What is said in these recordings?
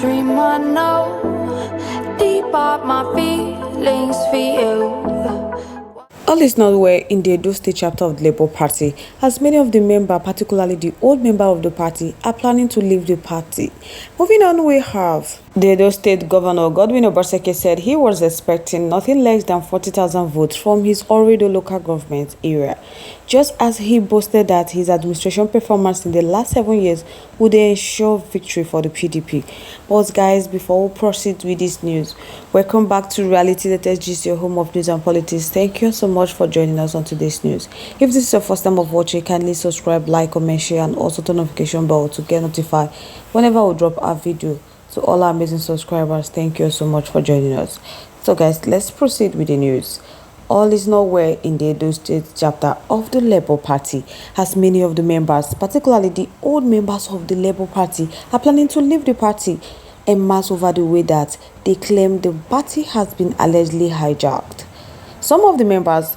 dream I know, deep up my feelings for you. All is not well in the Edo State chapter of the Labour Party, as many of the members, particularly the old member of the party, are planning to leave the party. Moving on, we have the Edo State Governor Godwin Obaseki said he was expecting nothing less than 40,000 votes from his Oredo local government area, just as he boasted that his administration performance in the last 7 years would ensure victory for the PDP. But guys, before we proceed with this news, welcome back to Reality Latest Gist, your home of news and politics. Thank you so much for joining us on today's news. If this is your first time of watching, kindly subscribe, like, comment, share, and also turn notification bell to get notified whenever we drop our video. To all our amazing subscribers, thank you so much for joining us. So guys, let's proceed with the news. All is not well in the Edo State chapter of the Labour Party, as many of the members, particularly the old members of the Labour Party, are planning to leave the party en masse over the way that they claim the party has been allegedly hijacked. Some of the members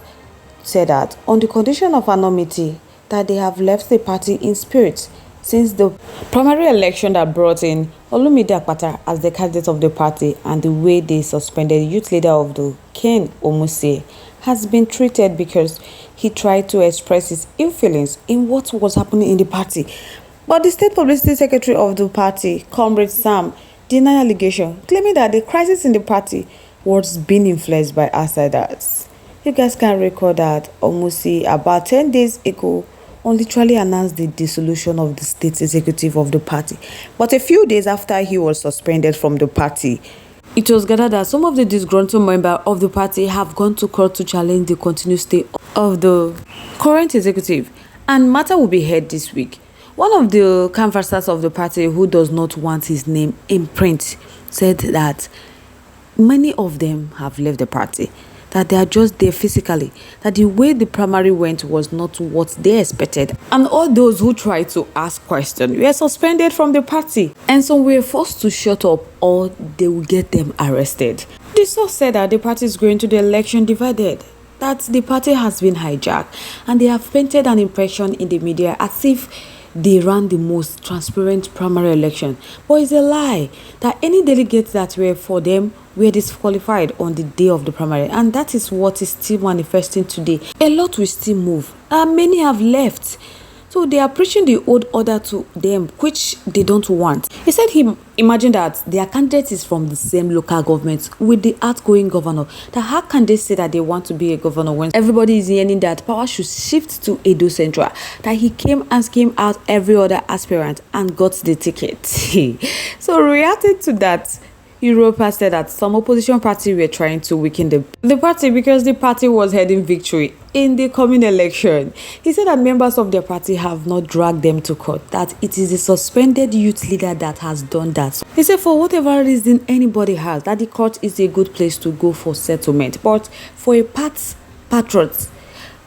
said that on the condition of anonymity, that they have left the party in spirit since the primary election that brought in Olumide Akpata as the candidate of the party, and the way they suspended youth leader of the Ken Omuse has been treated because he tried to express his ill feelings in what was happening in the party. But the state publicity secretary of the party, Comrade Sam, denied allegation, claiming that the crisis in the party was being influenced by outsiders. You guys can recall that Omuse about 10 days ago literally announced the dissolution of the state executive of the party. But a few days after he was suspended from the party, it was gathered that some of the disgruntled members of the party have gone to court to challenge the continued stay of the current executive, and matter will be heard this week. One of the canvassers of the party, who does not want his name in print, said that many of them have left the party, that they are just there physically, that the way the primary went was not what they expected, and all those who tried to ask questions were suspended from the party, and some were forced to shut up or they will get them arrested. The source said that the party is going to the election divided, that the party has been hijacked, and they have painted an impression in the media as if they ran the most transparent primary election. But it's a lie, that any delegates that were for them were disqualified on the day of the primary, and that is what is still manifesting today. A lot will still move, and many have left. So they are preaching the old order to them, which they don't want. He said he imagined that their candidate is from the same local government with the outgoing governor. That how can they say that they want to be a governor when everybody is yearning that power should shift to Edo Central? That he came and came out every other aspirant and got the ticket. So reacting to that, Europe has said that some opposition party were trying to weaken the party because the party was heading victory in the coming election. He said that members of their party have not dragged them to court, that it is a suspended youth leader that has done that. He said for whatever reason anybody has, that the court is a good place to go for settlement. But for a patriot,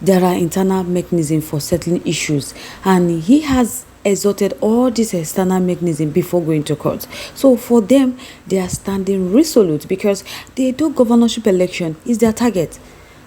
there are internal mechanisms for settling issues, and he has exhausted all these external mechanisms before going to court. So for them, they are standing resolute because the Edo governorship election is their target.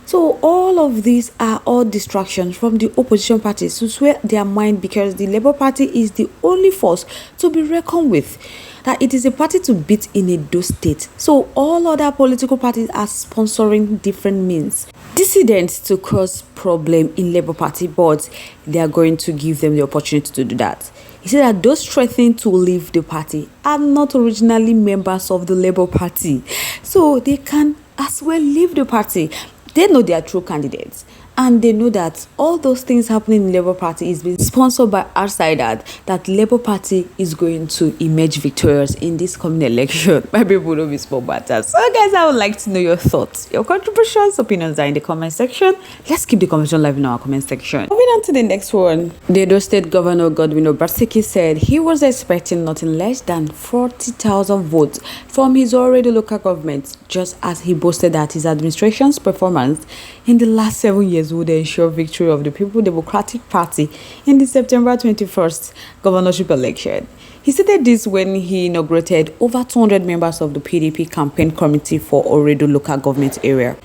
So all of these are all distractions from the opposition parties to swear their mind, because the Labour Party is the only force to be reckoned with. That it is a party to beat in Edo State. So all other political parties are sponsoring different means, dissidents, to cause problem in Labour Party, but they are going to give them the opportunity to do that. He said that those threatening to leave the party are not originally members of the Labour Party, so they can as well leave the party. They know they are true candidates, and they know that all those things happening in Labour Party is being sponsored by outsiders, that Labour Party is going to emerge victorious in this coming election. My people don't be small matters. So guys, I would like to know your thoughts. Your contributions, opinions are in the comment section. Let's keep the conversation live in our comment section. Moving on to the next one. The Edo State Governor Godwin Obaseki said he was expecting nothing less than 40,000 votes from his already local government, just as he boasted that his administration's performance in the last 7 years would ensure victory of the People Democratic Party in the September 21st governorship election. He stated this when he inaugurated over 200 members of the PDP campaign committee for Oredo local government area.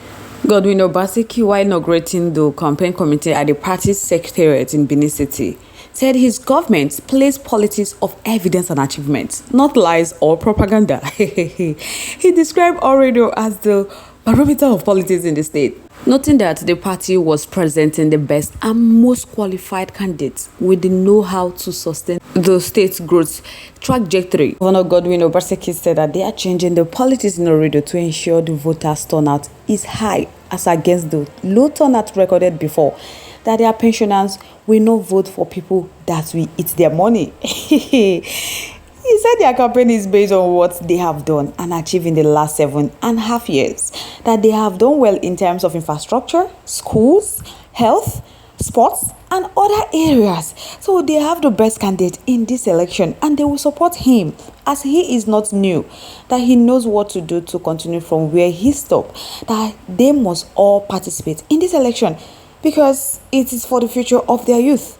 Godwin Obaseki, while inaugurating the campaign committee at the party's secretariat in Benin City, said his government plays politics of evidence and achievement, not lies or propaganda. He described Oredo as the barometer of politics in the state, noting that the party was presenting the best and most qualified candidates with the know-how to sustain the state's growth trajectory. Governor Godwin Obaseki said that they are changing the politics in Oredo to ensure the voters' turnout is high as against the low turnout recorded before, that their pensioners will not vote for people that will eat their money. He said their campaign is based on what they have done and achieved in the last 7.5 years, that they have done well in terms of infrastructure, schools, health, sports, and other areas. So they have the best candidate in this election and they will support him, as he is not new, that he knows what to do to continue from where he stopped, that they must all participate in this election because it is for the future of their youth.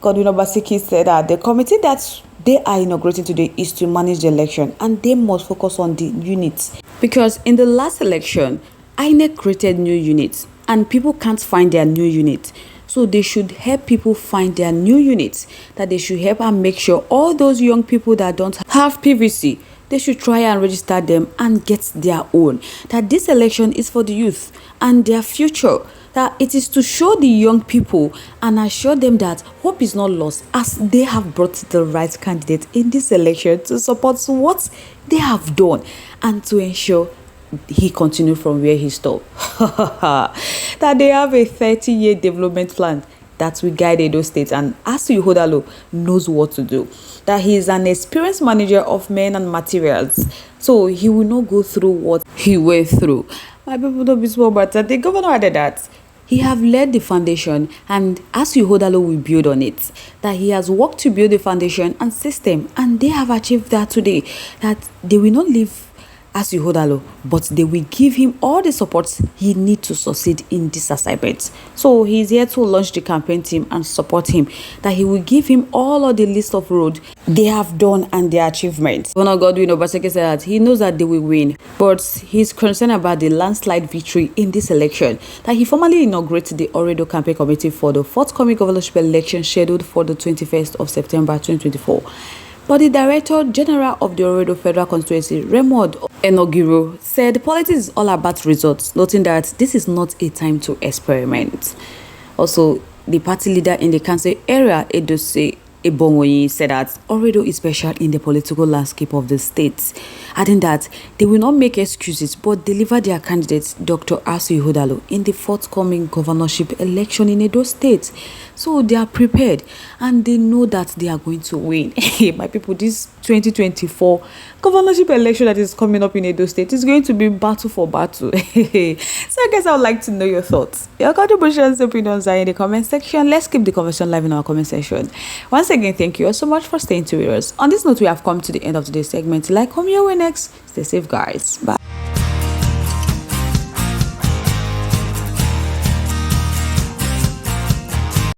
Godwin Obaseki said that the committee that they are inaugurating today is to manage the election and they must focus on the units, because in the last election INEC created new units and people can't find their new unit. So they should help people find their new units, that they should help and make sure all those young people that don't have PVC, they should try and register them and get their own. That this election is for the youth and their future, that it is to show the young people and assure them that hope is not lost, as they have brought the right candidate in this election to support what they have done and to ensure he continued from where he stopped. That they have a 30-year development plan that will guide Edo State, and Asu Hodalo knows what to do. That he is an experienced manager of men and materials, so he will not go through what he went through. My people don't be small, but the governor added that he have led the foundation and Asu Hodalo will build on it. That he has worked to build the foundation and system, and they have achieved that today. That they will not leave Asu Hodalo, but they will give him all the support he needs to succeed in this assignment. So he is here to launch the campaign team and support him, that he will give him all of the list of road they have done and their achievements. Governor Godwin Obaseki said that he knows that they will win, but he's concerned about the landslide victory in this election. That he formally inaugurated the Oredo campaign committee for the forthcoming governorship election scheduled for the 21st of September 2024. But the Director General of the Oredo Federal Constituency, Raymond Enogiro, said politics is all about results, noting that this is not a time to experiment. Also, the party leader in the council area, Edose Ebongoyi, said that Oredo is special in the political landscape of the state, adding that they will not make excuses but deliver their candidate, Dr. Asu Hodalo, in the forthcoming governorship election in Edo State. So they are prepared and they know that they are going to win. My people, this 2024 governorship election that is coming up in Edo State is going to be battle for battle. So I guess I would like to know your thoughts. Your contributions, opinions are in the comment section. Let's keep the conversation live in our comment section. Once again, thank you all so much for staying tuned with us. On this note, we have come to the end of today's segment. Like, come your way next. Stay safe, guys. Bye.